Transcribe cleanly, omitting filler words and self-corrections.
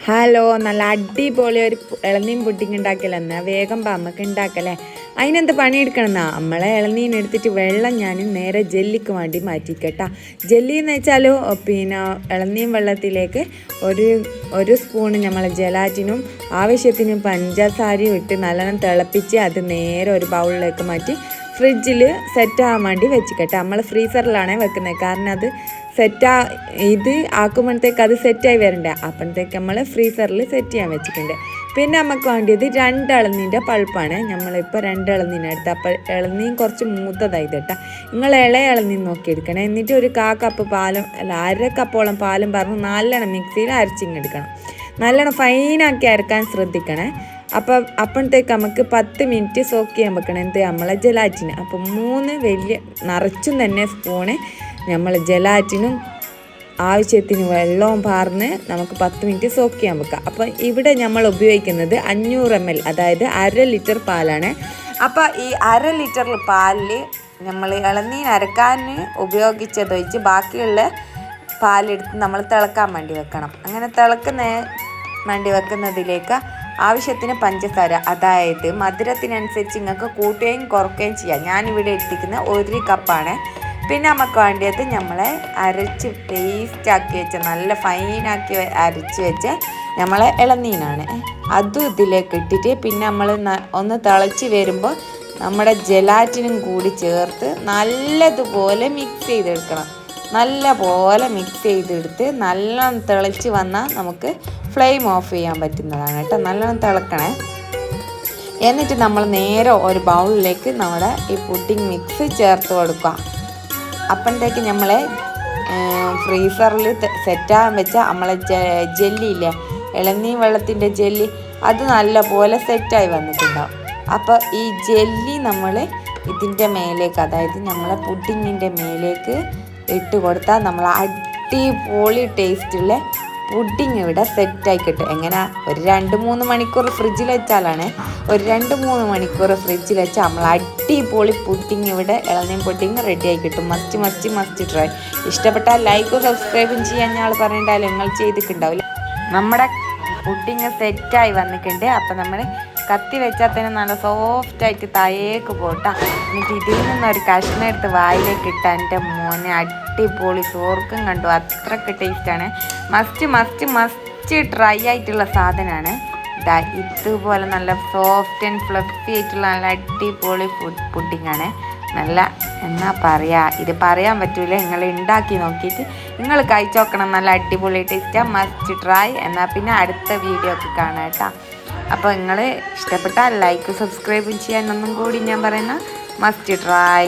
Hello, നല്ല അടിപൊളി ഒരു ഇളനീൻ പുഡിങ് ഉണ്ടാക്കലെന്നാ വേഗം നമുക്ക് ഉണ്ടാക്കല്ലേ. അതിനെന്ത് പണിയെടുക്കണമെന്നാ, നമ്മളെ ഇളനീൻ എടുത്തിട്ട് വെള്ളം ഞാൻ നേരെ ജെല്ലിക്ക് വേണ്ടി മാറ്റിക്കട്ടാ. ജെല്ലി എന്ന് വെച്ചാൽ പിന്നെ ഇളനീൻ വെള്ളത്തിലേക്ക് ഒരു സ്പൂണ് നമ്മളെ ജലാറ്റിനും ആവശ്യത്തിന് പഞ്ചസാരയും ഇട്ട് നല്ലോണം തിളപ്പിച്ച് അത് നേരെ ഒരു ബൗളിലേക്ക് മാറ്റി ഫ്രിഡ്ജിൽ സെറ്റാകാൻ വേണ്ടി വെച്ചിക്കട്ടെ. നമ്മൾ ഫ്രീസറിലാണ് വെക്കുന്നത്, കാരണം അത് ഇത് ആക്കുമ്പോഴത്തേക്ക് അത് സെറ്റായി വരണ്ടേ. അപ്പോഴത്തേക്ക് നമ്മൾ ഫ്രീസറിൽ സെറ്റ് ചെയ്യാൻ വെച്ചിട്ടുണ്ട്. പിന്നെ നമുക്ക് വേണ്ടിയത് 2 ഇളനീൻ്റെ പൾപ്പാണ്. നമ്മളിപ്പോൾ 2 ഇളനീനെടുത്ത്, അപ്പോൾ ഇളനീൻ കുറച്ച് മൂത്തതായത് കേട്ടോ. നിങ്ങൾ ഇളയ ഇളനീൻ നോക്കിയെടുക്കണം. എന്നിട്ട് ഒരു 1/4 കപ്പ് പാലും അര കപ്പോളം പാലും പറഞ്ഞ് നല്ലോണം മിക്സിയിൽ അരച്ചിങ്ങെടുക്കണം. നല്ലോണം ഫൈനാക്കി അരക്കാൻ ശ്രദ്ധിക്കണേ. അപ്പോഴത്തേക്ക് നമുക്ക് 10 മിനിറ്റ് സോക്ക് ചെയ്യാൻ വെക്കണം. എന്ത് നമ്മളെ ജലാറ്റിന്. അപ്പോൾ 3 വലിയ നിറച്ചും തന്നെ സ്പൂണ് നമ്മൾ ജലാറ്റിനും ആവശ്യത്തിന് വെള്ളവും പാർന്ന് നമുക്ക് 10 മിനിറ്റ് സോക്ക് ചെയ്യാൻ വെക്കാം. അപ്പോൾ ഇവിടെ നമ്മൾ ഉപയോഗിക്കുന്നത് 500 ml, അതായത് 1/2 ലിറ്റർ പാലാണ്. അപ്പോൾ ഈ 1/2 ലിറ്റർ പാലിൽ നമ്മൾ ഇളനീൻ അരക്കാൻ ഉപയോഗിച്ചതൊഴിച്ച് ബാക്കിയുള്ള പാലെടുത്ത് നമ്മൾ തിളക്കാൻ വേണ്ടി വെക്കണം. അങ്ങനെ തിളക്കുന്ന വേണ്ടി വെക്കുന്നതിലേക്ക് ആവശ്യത്തിന് പഞ്ചസാര, അതായത് മധുരത്തിനനുസരിച്ച് നിങ്ങൾക്ക് കൂട്ടുകയും കുറയ്ക്കുകയും ചെയ്യാം. ഞാനിവിടെ എടുത്തിരിക്കുന്ന 1 കപ്പാണ്. പിന്നെ നമുക്ക് വേണ്ടിയത് നമ്മളെ അരച്ച് പേസ്റ്റാക്കി വെച്ച നല്ല ഫൈനാക്കി അരച്ച് വെച്ച് നമ്മളെ ഇളനീനാണ്. അതും ഇതിലേക്ക് ഇട്ടിട്ട് പിന്നെ നമ്മൾ ഒന്ന് തിളച്ച് വരുമ്പോൾ നമ്മുടെ ജലാറ്റിനും കൂടി ചേർത്ത് നല്ലതുപോലെ മിക്സ് ചെയ്തെടുക്കണം. നല്ലപോലെ മിക്സ് ചെയ്തെടുത്ത് നല്ലോണം തിളച്ച് വന്നാൽ നമുക്ക് ഫ്ലെയിം ഓഫ് ചെയ്യാൻ പറ്റുന്നതാണ് കേട്ടോ. നല്ലോണം തിളക്കണേ. എന്നിട്ട് നമ്മൾ നേരെ ഒരു ബൗളിലേക്ക് നമ്മുടെ ഈ പുഡിംഗ് മിക്സ് ചേർത്ത് കൊടുക്കുക. അപ്പോഴത്തേക്ക് നമ്മളെ ഫ്രീസറിൽ സെറ്റാകാൻ വെച്ച നമ്മളെ ജെല്ലിയില്ലേ, ഇളനീൻ വെള്ളത്തിൻ്റെ ജെല്ലി, അത് നല്ലപോലെ സെറ്റായി വന്നിട്ടുണ്ടാവും. അപ്പോൾ ഈ ജെല്ലി നമ്മൾ ഇതിൻ്റെ മേലേക്ക്, അതായത് നമ്മളെ പുഡിങ്ങിൻ്റെ മേലേക്ക് ഇട്ട് കൊടുത്താൽ നമ്മൾ അടിപൊളി ടേസ്റ്റുള്ള പുഡിങ് ഇവിടെ സെറ്റായി കിട്ടും. എങ്ങനെ, ഒരു 2-3 മണിക്കൂർ ഫ്രിഡ്ജിൽ വെച്ചാലാണ്. ഒരു 2-3 മണിക്കൂർ ഫ്രിഡ്ജിൽ വെച്ചാൽ നമ്മൾ അടിപൊളി പുഡിങ് ഇവിടെ ഇളനീൻ പുഡിങ് റെഡിയായി കിട്ടും. Must try. ഇഷ്ടപ്പെട്ടാൽ ലൈക്കും സബ്സ്ക്രൈബും ചെയ്യാൻ ഞങ്ങൾ പറഞ്ഞിട്ടുണ്ടാവില്ല, നിങ്ങൾ ചെയ്തിട്ടുണ്ടാവില്ല. നമ്മുടെ പുഡിങ് സെറ്റായി വന്നിട്ടുണ്ട്. അപ്പം നമ്മൾ കത്തി വെച്ചാൽ തന്നെ നല്ല സോഫ്റ്റായിട്ട് താഴേക്ക് പോട്ടാ. എന്നിട്ട് ഇതിൽ നിന്നൊരു കഷ്ണം എടുത്ത് വായിലേക്ക് ഇട്ടാൽ എൻ്റെ മോനെ അടിപൊളി സോർക്കും കണ്ടു. അത്രയ്ക്ക് ടേസ്റ്റാണ്. മസ്റ്റ് ഡ്രൈ ആയിട്ടുള്ള സാധനമാണ്. ഇതുപോലെ നല്ല സോഫ്റ്റ് ആൻഡ് ഫ്ലഫി ആയിട്ടുള്ള നല്ല അടിപൊളി പുഡിങ്ങാണ്. നല്ല എന്നാ പറയുക, ഇത് പറയാൻ പറ്റൂല. നിങ്ങൾ ഉണ്ടാക്കി നോക്കിയിട്ട് നിങ്ങൾ കഴിച്ച് നോക്കണം. നല്ല അടിപൊളി ടേസ്റ്റാണ്. Must try. എന്നാൽ പിന്നെ അടുത്ത വീഡിയോ ഒക്കെ കാണാം കേട്ടോ. അപ്പോൾ നിങ്ങൾ ഇഷ്ടപ്പെട്ടാൽ ലൈക്ക് സബ്സ്ക്രൈബും ചെയ്യാൻ ഒന്നും കൂടി ഞാൻ പറയുന്ന മസ്റ്റ് ട്രൈ.